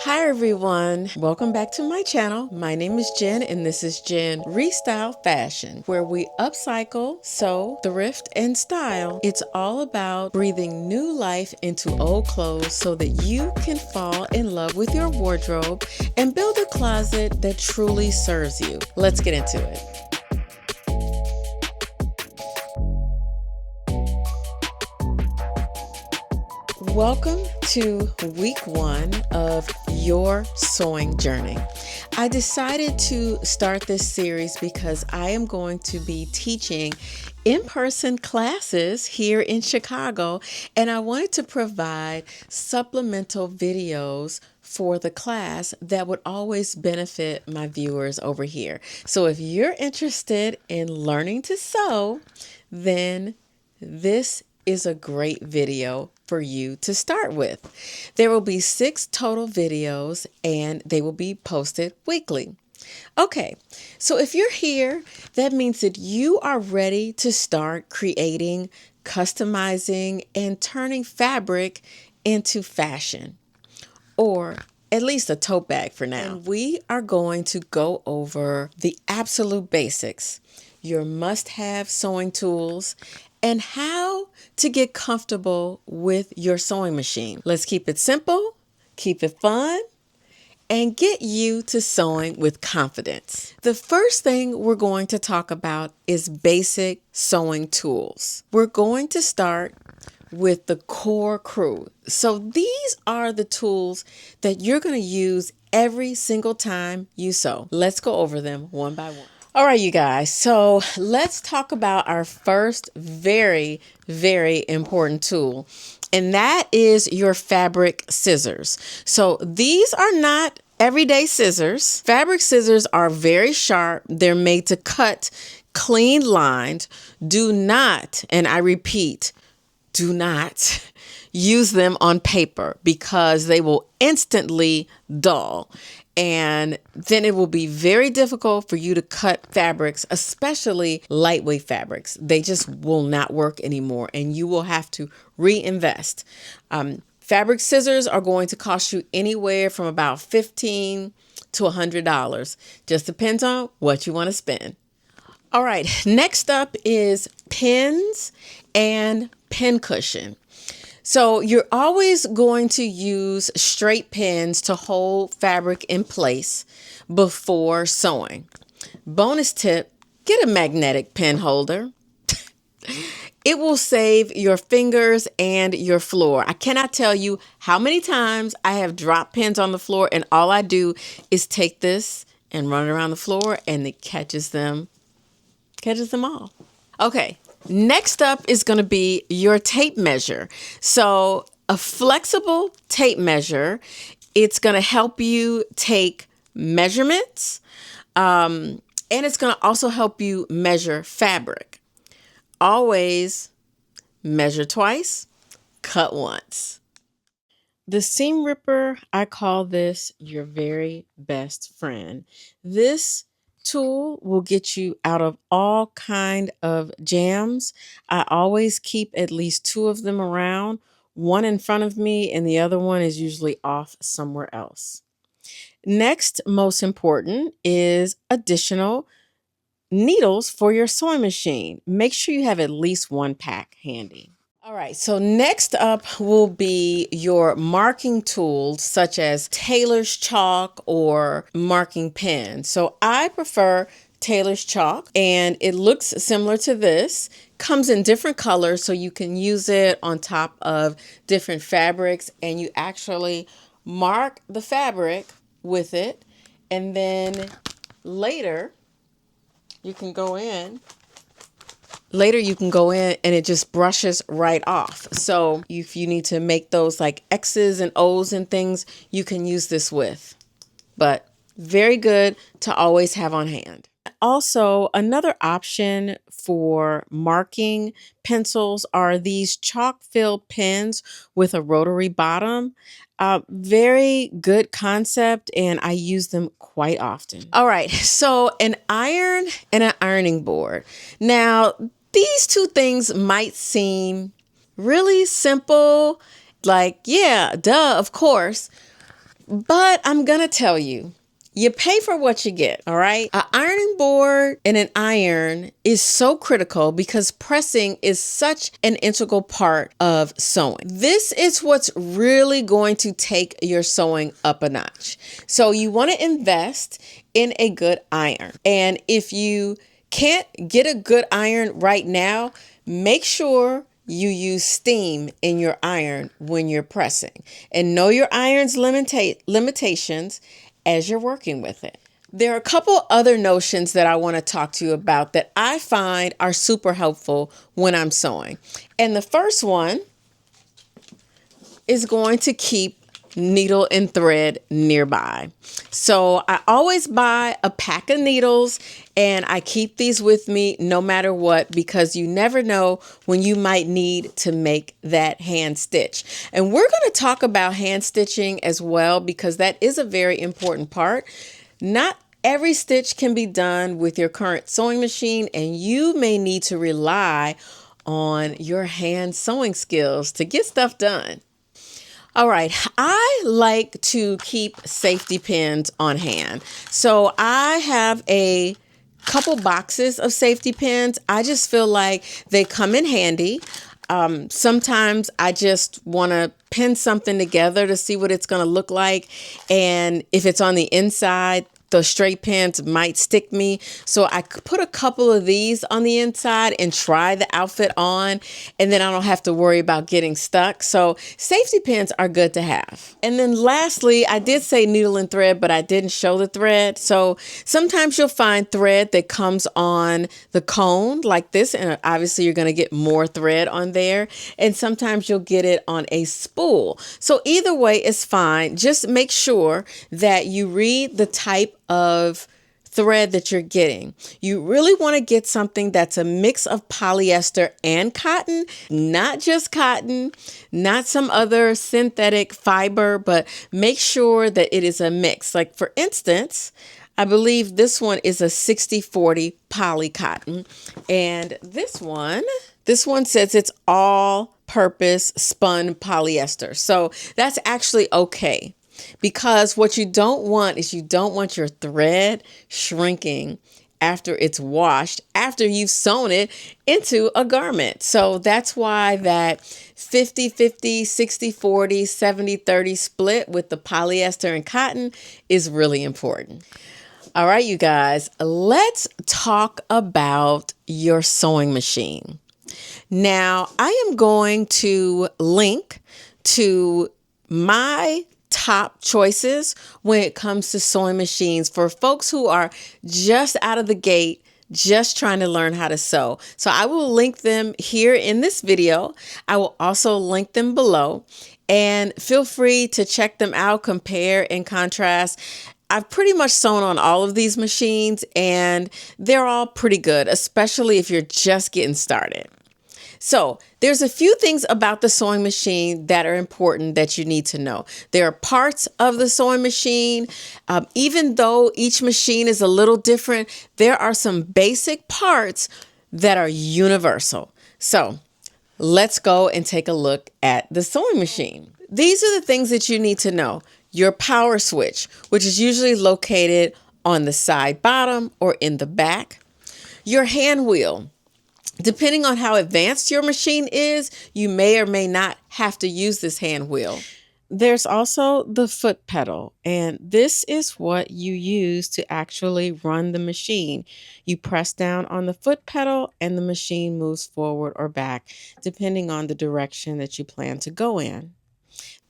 Hi everyone, welcome back to my channel. My name is Jen and this is Jen Restyle Fashion, where we upcycle, sew, thrift, and style. It's all about breathing new life into old clothes so that you can fall in love with your wardrobe and build a closet that truly serves you. Let's get into it. Welcome to week 1 of your sewing journey. I decided to start this series because I am going to be teaching in-person classes here in Chicago, and I wanted to provide supplemental videos for the class that would always benefit my viewers over here. So if you're interested in learning to sew, then this is a great video for you to start with. There will be 6 total videos and they will be posted weekly. Okay, so if you're here, that means that you are ready to start creating, customizing, and turning fabric into fashion, or at least a tote bag for now. And we are going to go over the absolute basics, your must-have sewing tools, and how to get comfortable with your sewing machine. Let's keep it simple, keep it fun, and get you to sewing with confidence. The first thing we're going to talk about is basic sewing tools. We're going to start with the core crew. So these are the tools that you're going to use every single time you sew. Let's go over them one by one. All right, you guys, so let's talk about our first very, very important tool, and that is your fabric scissors. So these are not everyday scissors. Fabric scissors are very sharp. They're made to cut clean lines. Do not, and I repeat, do not use them on paper because they will instantly dull. And then it will be very difficult for you to cut fabrics, especially lightweight fabrics. They just will not work anymore, and you will have to reinvest. Fabric scissors are going to cost you anywhere from about $15 to $100. Just depends on what you want to spend. All right, next up is pins and pin cushion. So you're always going to use straight pins to hold fabric in place before sewing. Bonus tip, get a magnetic pin holder. It will save your fingers and your floor. I cannot tell you how many times I have dropped pins on the floor and all I do is take this and run it around the floor and it catches them all. Okay. Next up is going to be your tape measure. So a flexible tape measure, it's going to help you take measurements, and it's going to also help you measure fabric. Always measure twice, cut once. The seam ripper, I call this your very best friend. This tool will get you out of all kind of jams. I always keep at least 2 of them around, one in front of me and the other one is usually off somewhere else. Next, most important, is additional needles for your sewing machine. Make sure you have at least 1 pack handy. All right, so next up will be your marking tools such as tailor's chalk or marking pen. So I prefer tailor's chalk and it looks similar to this. Comes in different colors so you can use it on top of different fabrics and you actually mark the fabric with it, and then later you can go in and it just brushes right off. So if you need to make those like X's and O's and things, you can use this with. But very good to always have on hand. Also, another option for marking pencils are these chalk-filled pens with a rotary bottom. Very good concept, and I use them quite often. All right, so an iron and an ironing board. Now, these 2 things might seem really simple, like, yeah, duh, of course. But I'm going to tell you, you pay for what you get, all right? An ironing board and an iron is so critical because pressing is such an integral part of sewing. This is what's really going to take your sewing up a notch. So you want to invest in a good iron. And if you can't get a good iron right now, make sure you use steam in your iron when you're pressing, and know your iron's limitations as you're working with it. There are a couple other notions that I want to talk to you about that I find are super helpful when I'm sewing. And the first one is going to keep needle and thread nearby. So I always buy a pack of needles and I keep these with me no matter what, because you never know when you might need to make that hand stitch. And we're going to talk about hand stitching as well, because that is a very important part. Not every stitch can be done with your current sewing machine, and you may need to rely on your hand sewing skills to get stuff done. All right, I like to keep safety pins on hand. So I have a couple boxes of safety pins. I just feel like they come in handy. Sometimes I just want to pin something together to see what it's going to look like. And if it's on the inside, the straight pins might stick me. So I put a couple of these on the inside and try the outfit on, and then I don't have to worry about getting stuck. So safety pins are good to have. And then lastly, I did say needle and thread, but I didn't show the thread. So sometimes you'll find thread that comes on the cone like this, and obviously you're going to get more thread on there. And sometimes you'll get it on a spool. So either way is fine. Just make sure that you read the type of thread that you're getting. You really want to get something that's a mix of polyester and cotton, not just cotton, not some other synthetic fiber, but make sure that it is a mix. Like for instance, I believe this one is a 60-40 poly cotton, and this one says it's all purpose spun polyester. So that's actually okay. Because what you don't want is you don't want your thread shrinking after it's washed, after you've sewn it into a garment. So that's why that 50-50, 60-40, 70-30 split with the polyester and cotton is really important. All right, you guys, let's talk about your sewing machine. Now, I am going to link to my top choices when it comes to sewing machines for folks who are just out of the gate, just trying to learn how to sew. So I will link them here in this video. I will also link them below, and feel free to check them out, compare and contrast. I've pretty much sewn on all of these machines and they're all pretty good, especially if you're just getting started. So there's a few things about the sewing machine that are important that you need to know. There are parts of the sewing machine. Even though each machine is a little different, there are some basic parts that are universal. So let's go and take a look at the sewing machine. These are the things that you need to know. Your power switch, which is usually located on the side bottom or in the back. Your hand wheel. Depending on how advanced your machine is, you may or may not have to use this hand wheel. There's also the foot pedal, and this is what you use to actually run the machine. You press down on the foot pedal and the machine moves forward or back, depending on the direction that you plan to go in.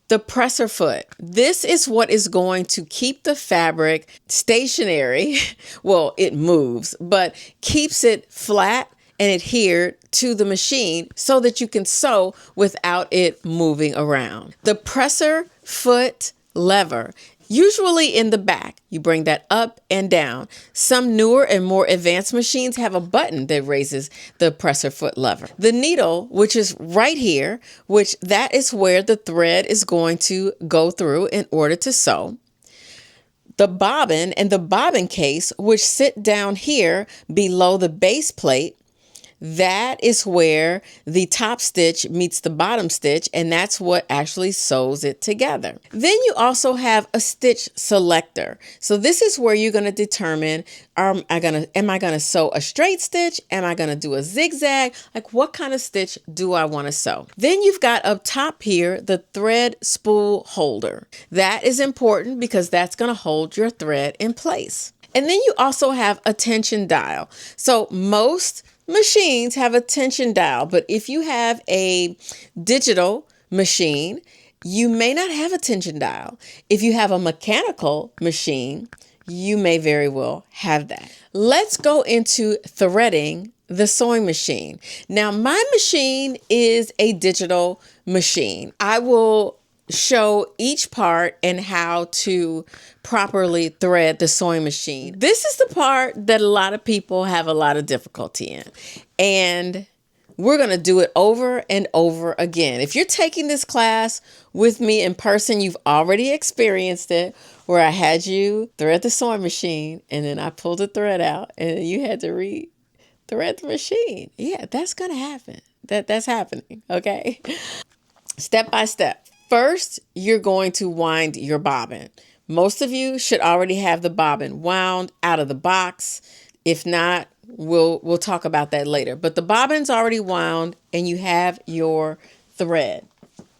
The presser foot. This is what is going to keep the fabric stationary. Well, it moves, but keeps it flat and adhered to the machine so that you can sew without it moving around. The presser foot lever, usually in the back, you bring that up and down. Some newer and more advanced machines have a button that raises the presser foot lever. The needle, which is right here, which that is where the thread is going to go through in order to sew. The bobbin and the bobbin case, which sit down here below the base plate. that is where the top stitch meets the bottom stitch, and that's what actually sews it together. Then you also have a stitch selector. So this is where you're going to determine, am I going to sew a straight stitch? Am I going to do a zigzag? Like, what kind of stitch do I want to sew? Then you've got up top here the thread spool holder. That is important because that's going to hold your thread in place. And then you also have a tension dial. So most machines have a tension dial, but if you have a digital machine, you may not have a tension dial. If you have a mechanical machine, you may very well have that. Let's go into threading the sewing machine. Now, my machine is a digital machine. I will show each part and how to properly thread the sewing machine. This is the part that a lot of people have a lot of difficulty in. And we're going to do it over and over again. If you're taking this class with me in person, you've already experienced it, where I had you thread the sewing machine and then I pulled the thread out and you had to re-thread the machine. Yeah, that's going to happen. That's happening. Okay. Step by step. First, you're going to wind your bobbin. Most of you should already have the bobbin wound out of the box. If not, we'll talk about that later. But the bobbin's already wound and you have your thread.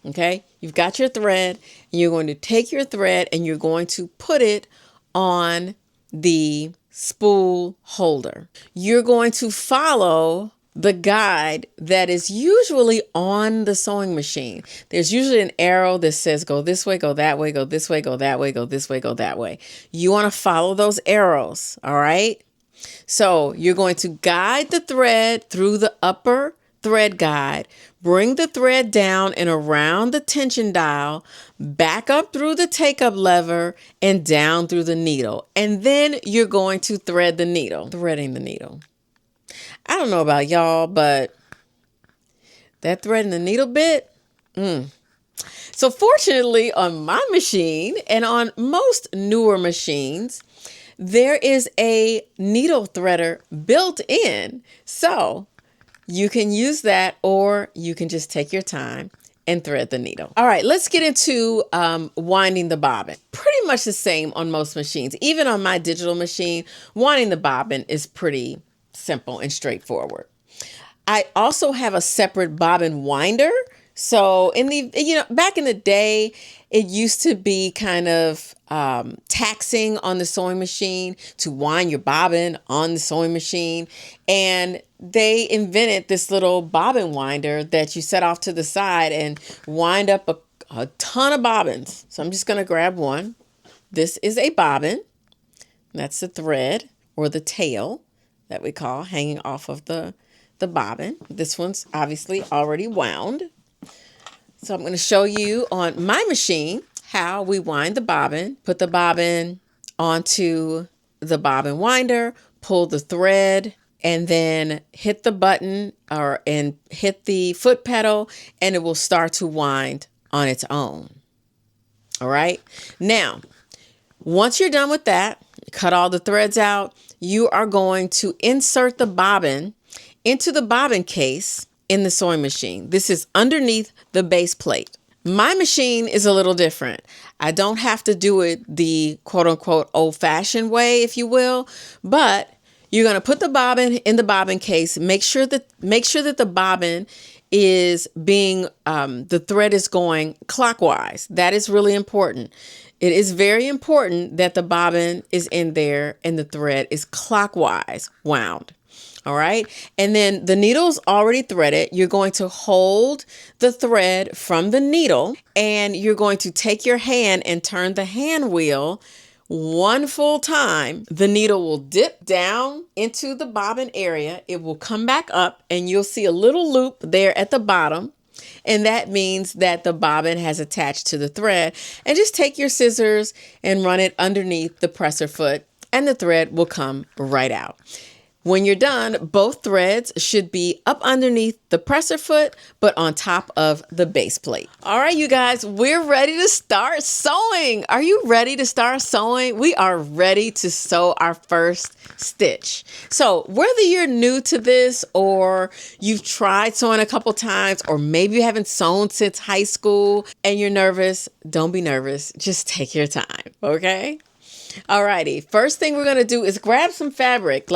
Okay? You've got your thread and you're going to take your thread and you're going to put it on the spool holder. You're going to follow the guide that is usually on the sewing machine. There's usually an arrow that says go this way, go that way, go this way, go that way, go this way, go that way. You want to follow those arrows, all right? So you're going to guide the thread through the upper thread guide, bring the thread down and around the tension dial, back up through the take-up lever, and down through the needle. And then you're going to thread the needle, threading the needle. I don't know about y'all, but that threading the needle bit. So fortunately on my machine and on most newer machines, there is a needle threader built in. So you can use that or you can just take your time and thread the needle. All right, let's get into winding the bobbin. Pretty much the same on most machines. Even on my digital machine, winding the bobbin is pretty simple and straightforward. I also have a separate bobbin winder. So back in the day, it used to be kind of taxing on the sewing machine to wind your bobbin on the sewing machine. And they invented this little bobbin winder that you set off to the side and wind up a ton of bobbins. So I'm just going to grab one. This is a bobbin. That's the thread or the tail that we call hanging off of the bobbin. This one's obviously already wound. So I'm going to show you on my machine how we wind the bobbin. Put the bobbin onto the bobbin winder, pull the thread, and then hit the button and hit the foot pedal, and it will start to wind on its own. All right. Now, once you're done with that, cut all the threads out, you are going to insert the bobbin into the bobbin case in the sewing machine. This is underneath the base plate. My machine is a little different. I don't have to do it the quote unquote old-fashioned way, if you will, but you're going to put the bobbin in the bobbin case. Make sure that the bobbin is the thread is going clockwise. That is really important. It is very important that the bobbin is in there and the thread is clockwise wound. All right. And then the needle's already threaded. You're going to hold the thread from the needle and you're going to take your hand and turn the hand wheel one full time. The needle will dip down into the bobbin area. It will come back up and you'll see a little loop there at the bottom. And that means that the bobbin has attached to the thread. And just take your scissors and run it underneath the presser foot and the thread will come right out. When you're done, both threads should be up underneath the presser foot, but on top of the base plate. All right, you guys, we're ready to start sewing. Are you ready to start sewing? We are ready to sew our first stitch. So whether you're new to this or you've tried sewing a couple times, or maybe you haven't sewn since high school and you're nervous, don't be nervous. Just take your time, okay? Alrighty, first thing we're gonna do is grab some fabric.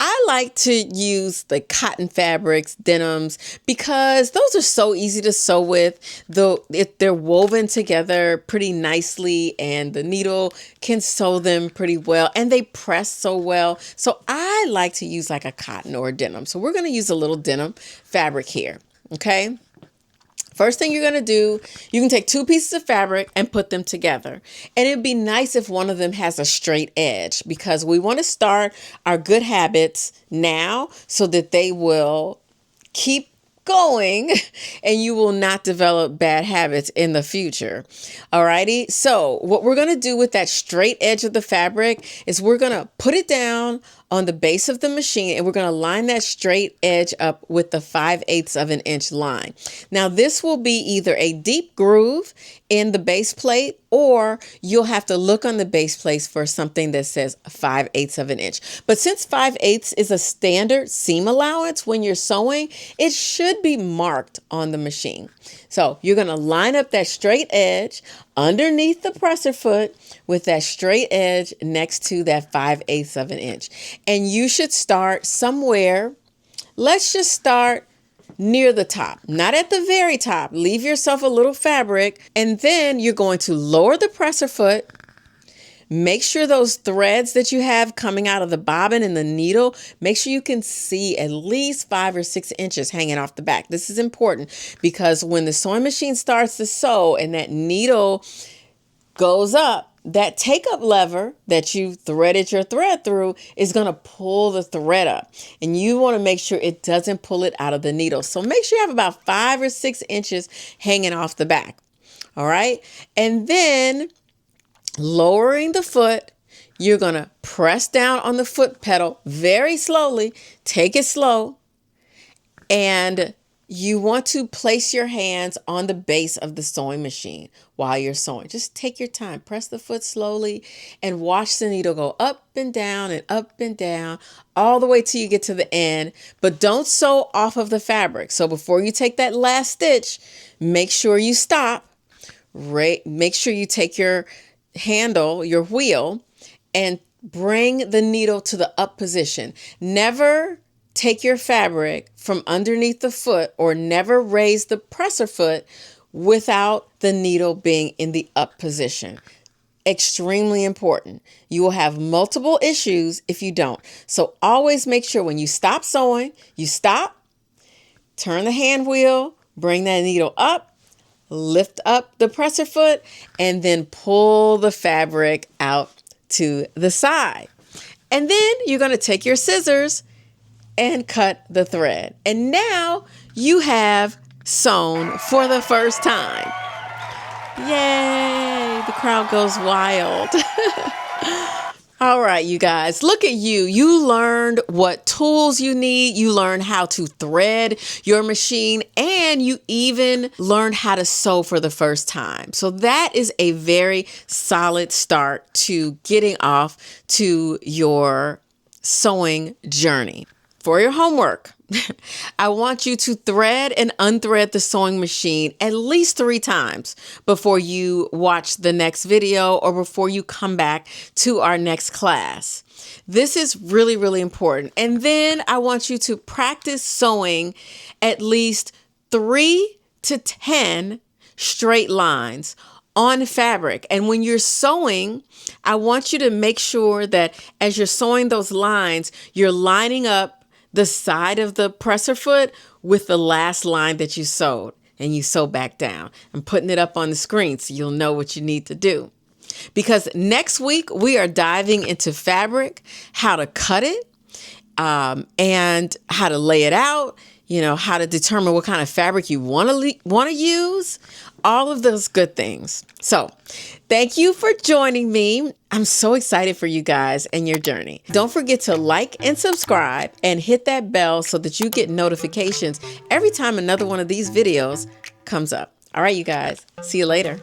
I like to use the cotton fabrics, denims, because those are so easy to sew with. They're woven together pretty nicely, and the needle can sew them pretty well, and they press so well. So I like to use like a cotton or a denim. So we're going to use a little denim fabric here, okay? First thing you're going to do, you can take two pieces of fabric and put them together. And it'd be nice if one of them has a straight edge, because we want to start our good habits now so that they will keep going and you will not develop bad habits in the future. Alrighty. So what we're going to do with that straight edge of the fabric is we're going to put it down on the base of the machine, and we're going to line that straight edge up with the 5/8 of an inch line. Now this will be either a deep groove in the base plate, or you'll have to look on the base plate for something that says 5/8 of an inch. But since 5/8 is a standard seam allowance when you're sewing, it should be marked on the machine. So you're going to line up that straight edge underneath the presser foot with that straight edge next to that 5/8 of an inch. And you should start somewhere. Let's just start near the top, not at the very top. Leave yourself a little fabric, and then you're going to lower the presser foot. Make sure those threads that you have coming out of the bobbin and the needle, make sure you can see at least 5 or 6 inches hanging off the back. This is important because when the sewing machine starts to sew and that needle goes up, that take-up lever that you threaded your thread through is going to pull the thread up. And you want to make sure it doesn't pull it out of the needle. So make sure you have about 5 or 6 inches hanging off the back. All right. And then lowering the foot, you're going to press down on the foot pedal very slowly. Take it slow. And you want to place your hands on the base of the sewing machine while you're sewing. Just take your time. Press the foot slowly and watch the needle go up and down all the way till you get to the end. But don't sew off of the fabric. So before you take that last stitch, make sure you stop. Make sure you take your handle, your wheel, and bring the needle to the up position. Never take your fabric from underneath the foot, or never raise the presser foot without the needle being in the up position. Extremely important. You will have multiple issues if you don't. So always make sure when you stop sewing, you stop, turn the hand wheel, bring that needle up, lift up the presser foot, and then pull the fabric out to the side. And then you're going to take your scissors and cut the thread. And now you have sewn for the first time. Yay! The crowd goes wild. All right, you guys, look at you. You learned what tools you need. You learned how to thread your machine, and you even learned how to sew for the first time. So that is a very solid start to getting off to your sewing journey. For your homework, I want you to thread and unthread the sewing machine at least 3 times before you watch the next video or before you come back to our next class. This is really, really important. And then I want you to practice sewing at least 3 to 10 straight lines on fabric. And when you're sewing, I want you to make sure that as you're sewing those lines, you're lining up the side of the presser foot with the last line that you sewed, and you sew back down. I'm putting it up on the screen so you'll know what you need to do. Because next week we are diving into fabric, how to cut it, and how to lay it out, how to determine what kind of fabric you want to use, all of those good things. So thank you for joining me. I'm so excited for you guys and your journey. Don't forget to like and subscribe and hit that bell so that you get notifications every time another one of these videos comes up. All right, you guys, see you later.